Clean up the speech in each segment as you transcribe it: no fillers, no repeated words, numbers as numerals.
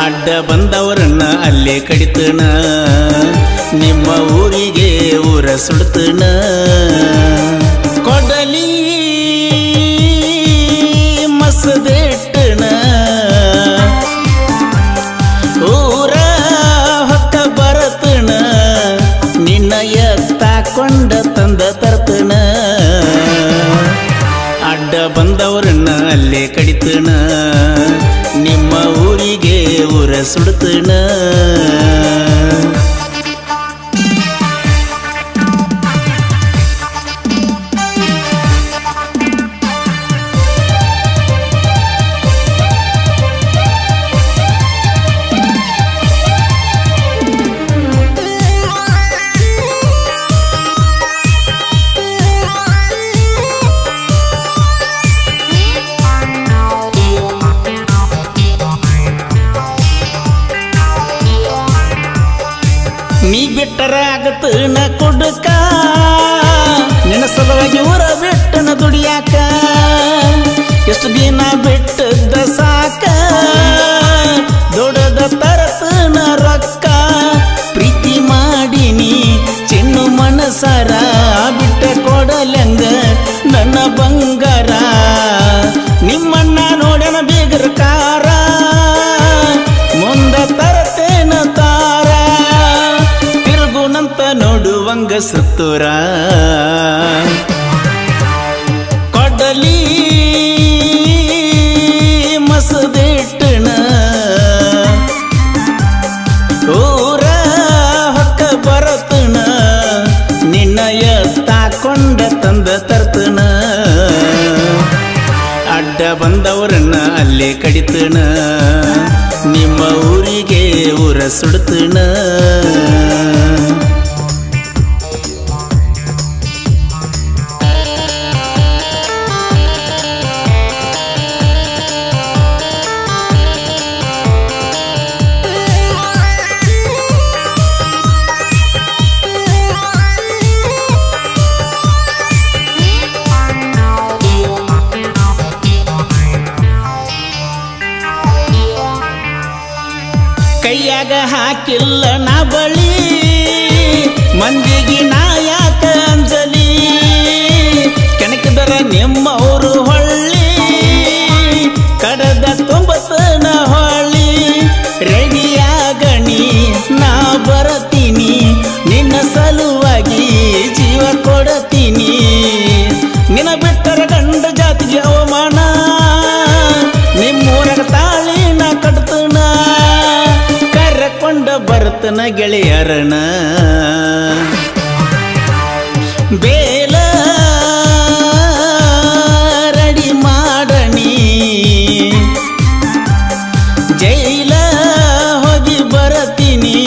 ಅಡ್ಡ ಬಂದವರನ್ನ ಅಲ್ಲೇ ಕಡಿತನ ನಿಮ್ಮ ಊರಿಗೆ ಊರ ಸುಡ್ತನ ಕೊಡಲಿ ಮಸದೆಟ್ಟನ ಊರ ಹೊತ್ತ ಬರತನ ನಿನ್ನ ಎತ್ತಾಕೊಂಡ ತಂದ ತರ್ತನ ಅಡ್ಡ ಬಂದವರನ್ನ ಅಲ್ಲೇ ಕಡಿತನ ನಿಮ್ಮ ಊರಿಗೆ ಊರ ಸುಡ್ತನ ನೀ ಬಿಟ್ಟರ ಆಗತನ ಕುಡ್ಕ ನಿನ್ನ ಸಲುವಾಗಿ ಊರ ಬಿಟ್ಟನ ದುಡಿಯಾಕ ಎಷ್ಟು ದಿನ ಬಿಟ್ಟದ ಸಾಕ ದೊಡ್ಡದ ತರತನ ರೊಕ್ಕ ಪ್ರೀತಿ ಮಾಡಿನಿ ಚಿನ್ನು ಮನಸಾರ ಬಿಟ್ಟ ಕೊಡಲಂಗ ನನ್ನ ಬಂಗಾರ ನಿಮ್ಮನ್ನ ನೋಡನ ಬೀಗರ ಕಾರ ಮುಂದ ತರತೇನ ತಾರ ತಿರುಗುನಂತ ನೋಡುವಂಗ ಸುತ್ತೂರ ಕೊಡಲಿ ಮಸದಿಟ್ಟಣ ಊರ ಹೊಕ್ಕ ಬರತನ ನಿನ್ನ ಎತ್ತಾಕೊಂಡ ತಂದ ತರ್ತನ ಅಡ್ಡ ಬಂದವರನ್ನ ಅಲ್ಲೇ ಕಡಿತನ ನಿಮ್ಮ ಊರಿಗೆ ಊರ ಸುಡ್ತನ ಕೈಯಾಗ ಹಾಕಿಲ್ಲ ನಾ ಬಳಿ ಮಂದಿಗೆ ನಾ ಯಾಕ ಅಂಜಲಿ ಕೆಣಕಿದರ ನಿಮ್ಮವರು ಹೊಳ್ಳಿ ಕಡದ ತುಂಬತನ ಹೊಳ್ಳಿ ರೆಡಿಯಾಗಣಿ ನಾ ಬರತೀನಿ ನಿನ್ನ ಸಲುವಾಗಿ ಜೀವ ಕೊಡತೀನಿ ನಿನ್ನ ಬಿಟ್ಟರ ಗಂಡ ಜಾತಿಗೆ ಅವಮಾನ ನಿಮ್ಮೂರಾಗ ತಾಳಿ ನಾ ಕಟ್ತನ ಕರಕೊಂಡ ಬರ್ತನ ಗೆಳೆಯರನ ಬೇಲ ರೆಡಿ ಮಾಡಣಿ ಜೈಲ ಹೋಗಿ ಬರತೀನಿ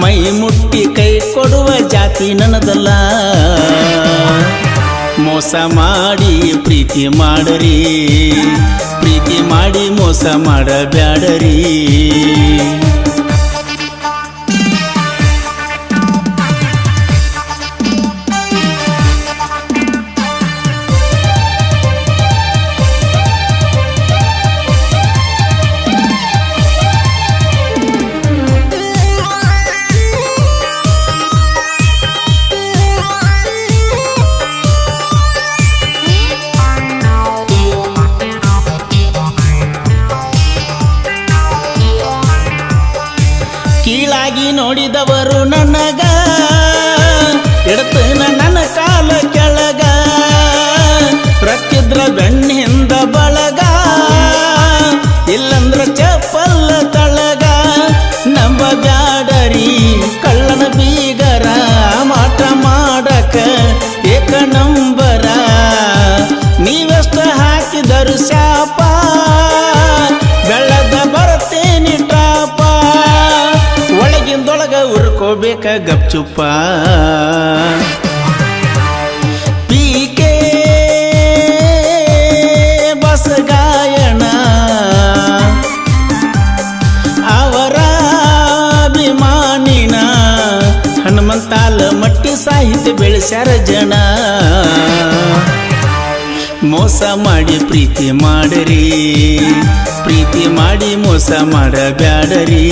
ಮೈ ಮುಟ್ಟಿ ಕೈ ಕೊಡುವ ಜಾತಿ ನನ್ನದಲ್ಲ ಮೋಸ ಮಾಡಿ ಪ್ರೀತಿ ಮಾಡರಿ ಪ್ರೀತಿ ಮಾಡಿ ಮೋಸ ಮಾಡಬ್ಯಾಡರಿ ಕೀಳಾಗಿ ನೋಡಿದವರು ನನಗ ಎಡತನ ನನ್ನ ಕಾಲ ಕೆಳಗ ರಕ್ಕಿದ್ರ ಬೆಣ್ಣಿಂದ ಬಳಗ ಇಲ್ಲಂದ್ರ ಚಪ್ಪಲ್ಲ ತಳಗ ನಂಬ ಬ್ಯಾಡರಿ ಕಳ್ಳನ ಬೀಗರ ಮಾಟ ಮಾಡಕ ಏಕ ನಂಬರ ನೀವೆಷ್ಟ ಹಾಕಿದರು ಶಾಪ ಬೆಳ್ಳದ ಬರ್ತೇನಿ ಟಾಪ ಒಳಗಿಂದೊಳಗ ಉರ್ಕೋಬೇಕ ಗಪ್ಚುಪ್ಪ ಪೀಕೆ ಬಸ ಗಾಯಣ ಅವರ ಅಭಿಮಾನಿನ ಹನುಮಂತಾಲ ಮಟ್ಟಿ ಸಾಹಿತ್ಯ ಬೆಳೆಸ್ಯಾರ ಜನ ಮೋಸ ಮಾಡಿ ಪ್ರೀತಿ ಮಾಡರಿ, ಪ್ರೀತಿ ಮಾಡಿ ಮೋಸ ಮಾಡಬ್ಯಾಡರಿ.